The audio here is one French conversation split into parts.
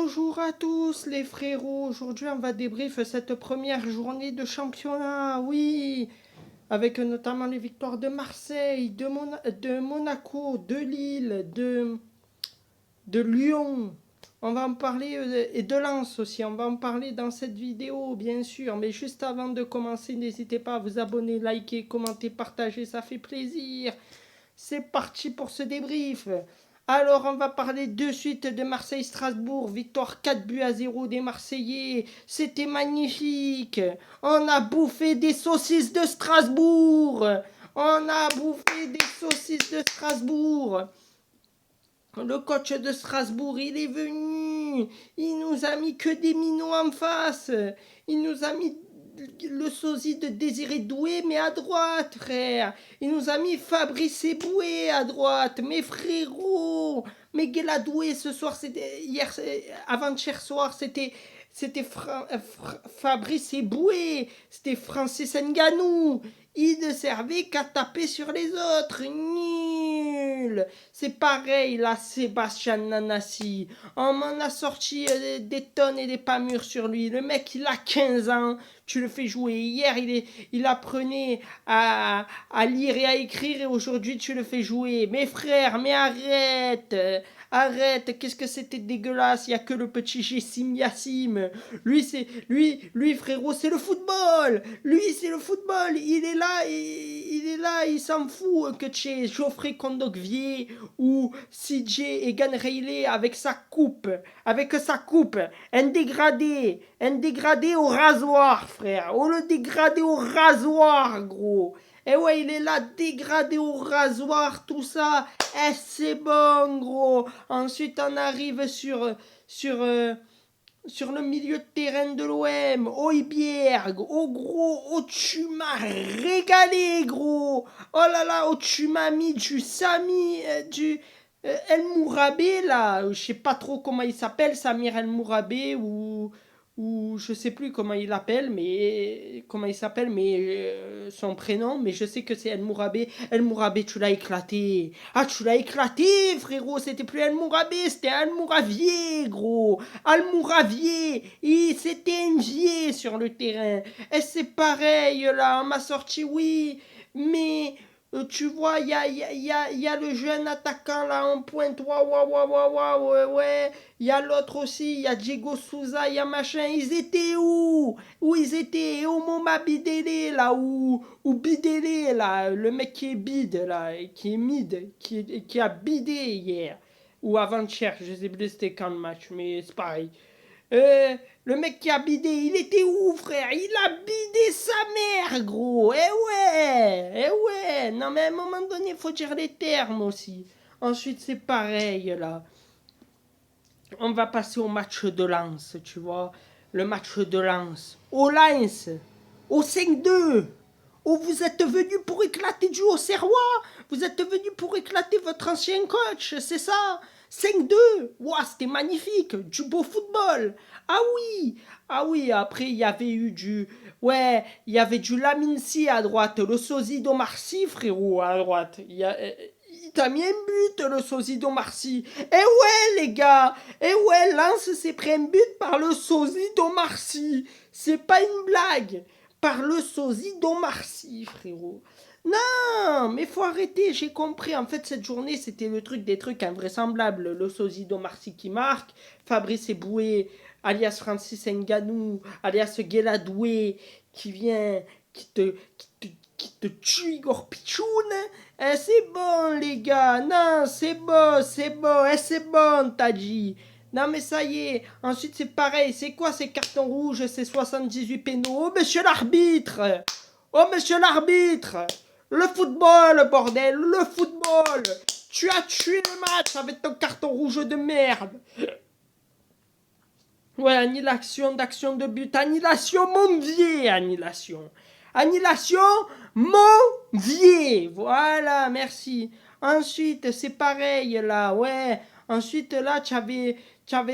Bonjour à tous les frérots, aujourd'hui on va débrief cette première journée de championnat, oui, avec notamment les victoires de Marseille, de Monaco, de Lille, de Lyon. On va en parler et de Lens aussi, on va en parler dans cette vidéo bien sûr, mais juste avant de commencer n'hésitez pas à vous abonner, liker, commenter, partager, ça fait plaisir. C'est parti pour ce débrief. Alors, on va parler de suite de Marseille-Strasbourg. Victoire 4-0 des Marseillais. C'était magnifique. On a bouffé des saucisses de Strasbourg. On a bouffé des saucisses de Strasbourg. Le coach de Strasbourg, il est venu. Il nous a mis que des minots en face. Il nous a mis le sosie de Désiré Doué, mais à droite, frère. Il nous a mis Fabrice Eboué à droite. Mais frérot, mais Doué ce soir, c'était avant-hier soir, c'était Fabrice Eboué, c'était Francis Ngannou. Il ne servait qu'à taper sur les autres. Nul. C'est pareil là, Sébastien Nanassi. On m'en a sorti des tonnes et des pas mûres sur lui. Le mec, il a 15 ans. Tu le fais jouer. Hier, il apprenait à lire et à écrire et aujourd'hui, tu le fais jouer. Mais frère, mais arrête. Arrête, qu'est-ce que c'était dégueulasse. Il n'y a que le petit Jessim Yassim. Lui, frérot, c'est le football. Lui, c'est le football. Il s'en fout que tu es Geoffrey Kondogbia ou CJ Egan Reilly avec sa coupe. Un dégradé au rasoir, frère. Oh, le dégradé au rasoir, gros. Et ouais, il est là, dégradé au rasoir, tout ça. Eh, c'est bon, gros. Ensuite, on arrive sur le milieu de terrain de l'OM. Højbjerg. Oh, gros. Oh, tu m'as régalé, gros. Oh là là, oh, tu m'as mis du Sami, El Mourabé, là. Je sais pas trop comment il s'appelle, Samir El Mourabé ou je sais plus comment il s'appelle, mais son prénom, mais je sais que c'est El Mourabé. El Mourabé, tu l'as éclaté. Ah, tu l'as éclaté, frérot. C'était plus El Mourabé, c'était Al Mouravier, gros. Al Mouravier. C'était un vieux sur le terrain. Et c'est pareil, là. On m'a sorti, oui, mais tu vois, il y a le jeune attaquant là en pointe, ouais. Il y a l'autre aussi, il y a Diego Souza, il y a machin. Ils étaient où? Où ils étaient? Où Moma Bidele là? Ou Bidele là? Le mec qui est bide là, qui est mid, qui a bidé hier. Ou avant-hier, je sais plus c'était quand le match, mais c'est pareil. Le mec qui a bidé, il était où, frère? Il a bidé sa mère, gros. Eh ouais. Non, mais à un moment donné, il faut dire les termes aussi. Ensuite, c'est pareil, là. On va passer au match de Lens, tu vois. Le match de Lens. Au Lens. Au 5-2. Oh, vous êtes venu pour éclater du Auxerrois. Vous êtes venu pour éclater votre ancien coach, c'est ça? 5-2. Ouah, c'était magnifique. Du beau football. Ah oui, après, il y avait eu du... Ouais, il y avait du Lamine Sy à droite. Le sosie d'Omar Sy, frérot, à droite. Il t'a mis un but, le sosie d'Omar Sy. Eh ouais, les gars. Eh ouais, Lens s'est pris un but par le sosie d'Omar Sy. C'est pas une blague. Par le sosie d'Omar Sy, frérot. Non, mais faut arrêter, j'ai compris. En fait, cette journée, c'était le truc des trucs invraisemblables. Le sosie d'Omar Sy qui marque, Fabrice Eboué, alias Francis Ngannou, alias Doué, qui vient, qui te tue Igor Pichoun. Eh, c'est bon, les gars. Non, c'est bon. Eh, c'est bon, t'as dit. Non, mais ça y est. Ensuite, c'est pareil. C'est quoi ces cartons rouges, ces 78 pénaux? Oh, monsieur l'arbitre. Oh, monsieur l'arbitre. Le football, bordel. Le football. Tu as tué le match avec ton carton rouge de merde. Ouais, annulation d'action de but. Annulation, mon vieux. Annulation, mon vieux. Voilà, merci. Ensuite, c'est pareil, là, ouais. Ensuite, là, tu avais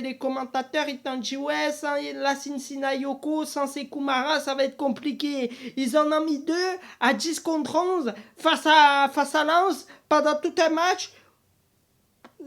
les commentateurs, ils t'ont dit, ouais, sans la Sinayoko, sans Sekumara, ça va être compliqué. Ils en ont mis 2 à 10 contre 11 face à Lens pendant tout un match.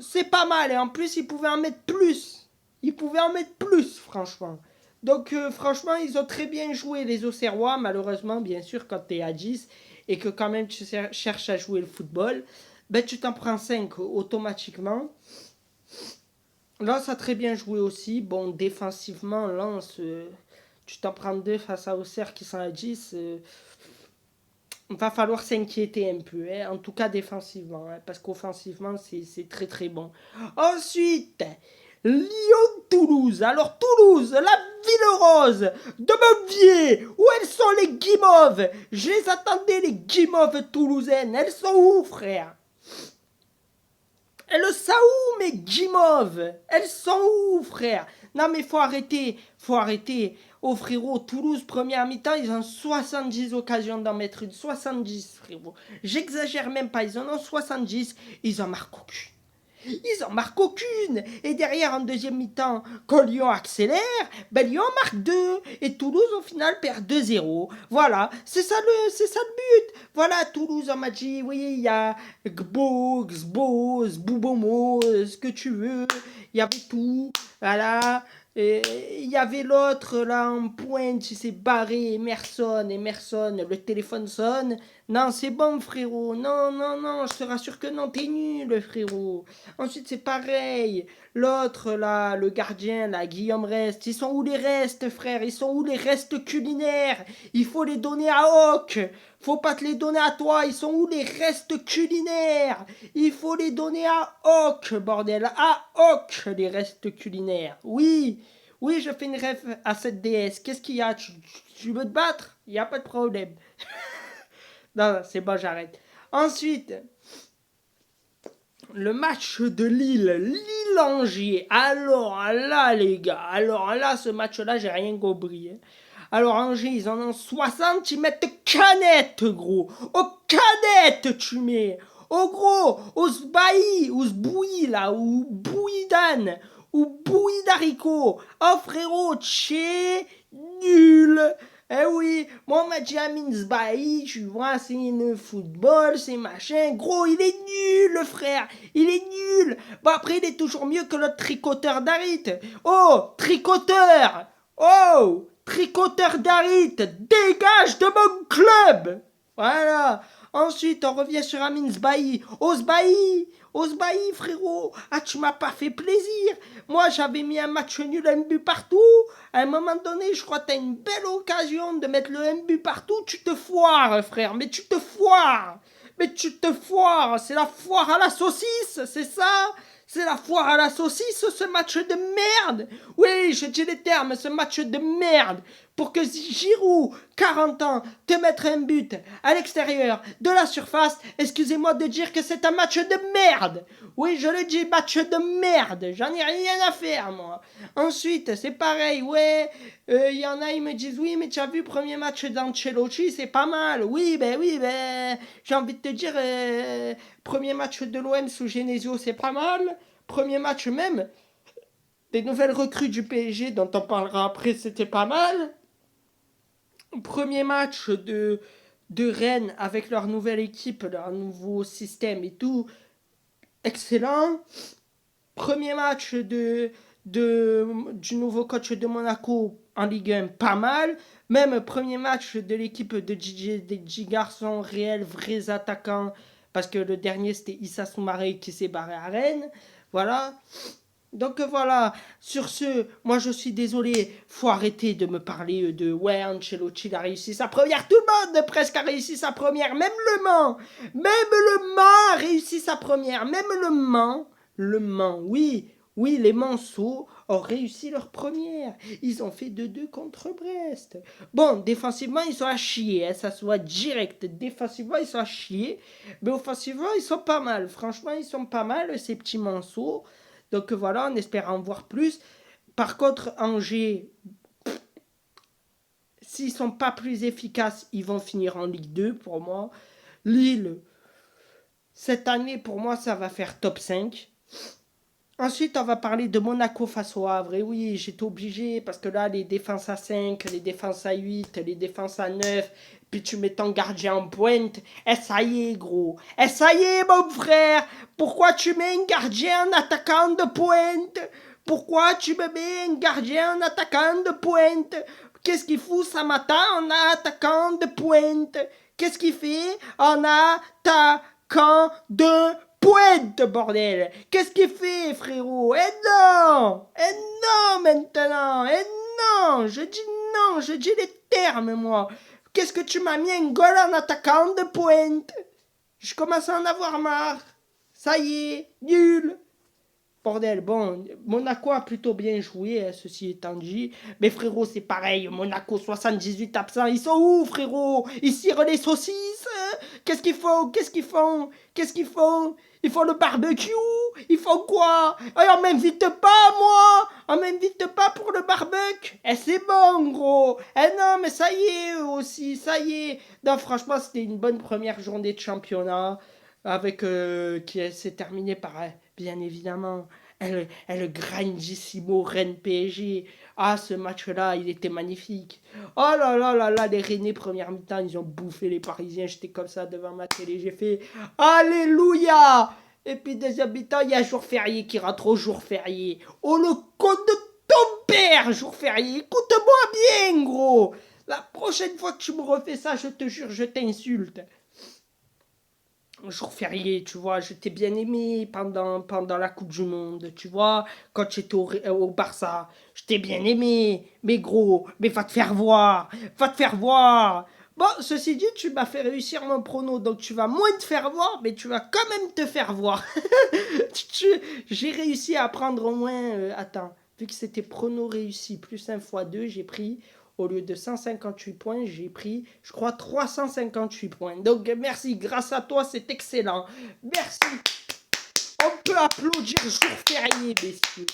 C'est pas mal. Et en plus, ils pouvaient en mettre plus. Ils pouvaient en mettre plus, franchement. Donc, franchement, ils ont très bien joué les Auxerrois. Malheureusement, bien sûr, quand tu es à 10 et que quand même tu cherches à jouer le football, ben, tu t'en prends 5 automatiquement. Lens a très bien joué aussi. Bon, défensivement, Lens, tu t'en prends 2 face à Auxerre qui sont à 10. Va falloir s'inquiéter un peu, hein, en tout cas défensivement, hein, parce qu'offensivement, c'est très très bon. Ensuite, Lyon-Toulouse. Alors Toulouse, la ville rose de Montvier, où elles sont les guimauves? Je les attendais, les guimauves toulousaines. Elles sont où, frère? Elles sont où, mes guimauves? Elles sont où, frère? Non, mais faut arrêter, faut arrêter. Oh, frérot, Toulouse, première mi-temps, ils ont 70 occasions d'en mettre une. 70, frérot. J'exagère même pas, ils en ont 70, ils en marquent aucune. Ils en marquent aucune. Et derrière, en deuxième mi-temps, quand Lyon accélère, ben Lyon marque 2. Et Toulouse, au final, perd 2-0. Voilà, c'est ça le but. Voilà, Toulouse, on m'a dit, oui, il y a Gbo, Xbo, Zboubomo, ce que tu veux. Il y avait tout. Voilà. Et il y avait l'autre là en pointe, il s'est barré, Emerson, le téléphone sonne. Non, c'est bon, frérot. Non, non, non, je te rassure que non, t'es nul, frérot. Ensuite, c'est pareil. L'autre, là, le gardien, là, Guillaume Reste. Ils sont où les restes, frère? Ils sont où les restes culinaires? Il faut les donner à Hawk. Faut pas te les donner à toi. Ils sont où les restes culinaires? Il faut les donner à Hawk, bordel. À Hawk, les restes culinaires. Oui, oui, je fais une rêve à cette déesse. Qu'est-ce qu'il y a? Tu veux te battre? Il n'y a pas de problème. Non, c'est bon, j'arrête. Ensuite, le match de Lille, Lille-Angers. Alors là, les gars, alors là, ce match-là, j'ai rien compris. Hein. Alors Angers, ils en ont 60, ils mettent canette, gros. Aux canettes, tu mets. Au gros, aux sbaillis, aux sbouillis, là, ou bouillis d'âne, ou bouillis d'haricots. Oh frérot, tché, nul. Eh oui, moi on m'a dit Amin Sbahi, tu vois, c'est le football, c'est machin. Gros, il est nul, le frère. Il est nul. Bon, après, il est toujours mieux que l'autre tricoteur d'Arit. Oh, tricoteur. Oh, tricoteur d'Arit. Dégage de mon club. Voilà. Ensuite, on revient sur Amin Sbahi. Oh, Sbahi. Oh, Sbahi, frérot. Ah, tu m'as pas fait plaisir. Moi, j'avais mis un match nul, un but partout. À un moment donné, je crois que tu as une belle occasion de mettre le un but partout. Tu te foires, frère. Mais tu te foires. Mais tu te foires. C'est la foire à la saucisse, c'est ça? C'est la foire à la saucisse, ce match de merde. Oui, je dis les termes, ce match de merde. Pour que Giroud, 40 ans, te mette un but à l'extérieur de la surface, excusez-moi de dire que c'est un match de merde. Oui, je le dis, match de merde. J'en ai rien à faire, moi. Ensuite, c'est pareil, ouais. Y en a, ils me disent, oui, mais tu as vu, premier match d'Ancelotti, c'est pas mal. Oui, j'ai envie de te dire, premier match de l'OM sous Genesio, c'est pas mal. Premier match même des nouvelles recrues du PSG, dont on parlera après, c'était pas mal. Premier match de Rennes avec leur nouvelle équipe, leur nouveau système et tout, excellent. Premier match du nouveau coach de Monaco en Ligue 1, pas mal. Même premier match de l'équipe de DJ, des 10 garçons réels, vrais attaquants, parce que le dernier c'était Issa Soumaré qui s'est barré à Rennes. Voilà. Donc voilà, sur ce, moi je suis désolé, faut arrêter de me parler de ouais, Ancelotti il a réussi sa première, tout le monde presque a réussi sa première, même le Mans a réussi sa première, même le Mans, oui, oui, les Manceaux ont réussi leur première, ils ont fait 2-2 contre Brest. Bon, défensivement ils sont à chier, hein, ça soit direct, défensivement ils sont à chier, mais offensivement ils sont pas mal, franchement ils sont pas mal ces petits Manceaux. Donc voilà, on espère en voir plus. Par contre, Angers, s'ils ne sont pas plus efficaces, ils vont finir en Ligue 2 pour moi. Lille, cette année, pour moi, ça va faire top 5. Ensuite, on va parler de Monaco face au Havre. Et oui, j'étais obligé parce que là, les défenses à 5, les défenses à 8, les défenses à 9, puis tu mets ton gardien en pointe. Et ça y est, gros. Et ça y est, mon frère. Pourquoi tu mets un gardien en attaquant de pointe? Pourquoi tu me mets un gardien, un attaquant de pointe? Qu'est-ce qu'il fout Samata en attaquant de pointe? Qu'est-ce qu'il fait en attaquant de pointe, bordel? Qu'est-ce qu'il fait, frérot? Eh non, maintenant! Eh non! Je dis les termes, moi! Qu'est-ce que tu m'as mis un goal en attaquant de pointe? Je commence à en avoir marre. Ça y est, nul. Bordel, bon, Monaco a plutôt bien joué, hein, ceci étant dit. Mais frérot, c'est pareil, Monaco, 78 absents, ils sont où, frérot? Ils cirent les saucisses? Qu'est-ce qu'ils font? Qu'est-ce qu'ils font? Qu'est-ce qu'ils font? Ils font le barbecue? Ils font quoi? Et on m'invite pas, moi! On m'invite pas pour le barbecue? Eh, c'est bon, gros! Eh non, mais ça y est, eux aussi, ça y est! Non, franchement, c'était une bonne première journée de championnat, avec qui s'est terminée par, bien évidemment, elle grandissimo Rennes PSG. Ah, ce match-là, il était magnifique. Oh là là là là, les Rennais, première mi-temps, ils ont bouffé les Parisiens. J'étais comme ça devant ma télé. J'ai fait Alléluia. Et puis, deuxième mi-temps, il y a jour férié qui rentre au jour férié. Oh, le compte de ton père, jour férié. Écoute-moi bien, gros. La prochaine fois que tu me refais ça, je te jure, je t'insulte. Jour férié, tu vois, je t'ai bien aimé pendant la Coupe du Monde, tu vois, quand j'étais au Barça, je t'ai bien aimé, mais gros, mais va te faire voir. Bon, ceci dit, tu m'as fait réussir mon prono, donc tu vas moins te faire voir, mais tu vas quand même te faire voir. J'ai réussi à prendre au moins, attends, vu que c'était prono réussi plus 1 fois 2, j'ai pris au lieu de 158 points, j'ai pris, je crois, 358 points. Donc, merci. Grâce à toi, c'est excellent. Merci. On peut applaudir jour férié, messieurs.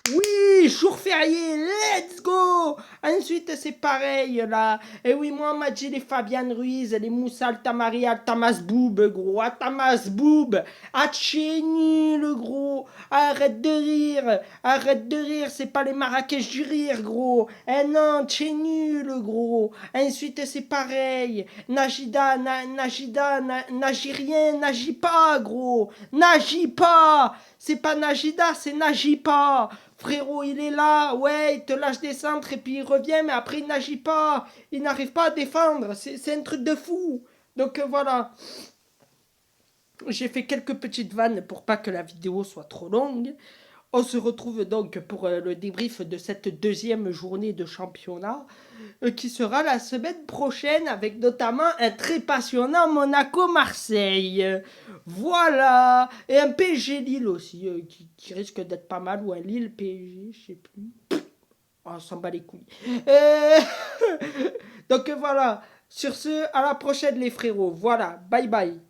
Oui, jour férié, let's go. Ensuite, c'est pareil, là. Et oui, moi, on m'a dit les Fabian Ruiz, les Moussa Altamari, Altamas Boub, gros. Altamas Boub. Atchéni, le gros. Arrête de rire. Arrête de rire, c'est pas les Marrakech du rire, gros. Eh non, t'es nul, gros. Ensuite, c'est pareil. Najida, n'agis rien, n'agis pas, gros. N'agis pas. C'est pas Najida, c'est n'agis pas. Frérot, il est là, ouais, il te lâche des centres et puis il revient, mais après il n'agit pas. Il n'arrive pas à défendre. C'est un truc de fou. Donc voilà. J'ai fait quelques petites vannes pour pas que la vidéo soit trop longue. On se retrouve donc pour le débrief de cette deuxième journée de championnat qui sera la semaine prochaine avec notamment un très passionnant Monaco-Marseille. Voilà. Et un PSG Lille aussi qui risque d'être pas mal ou un Lille PSG, je sais plus. Oh, on s'en bat les couilles. Euh, Donc voilà. Sur ce, à la prochaine les frérots. Voilà. Bye bye.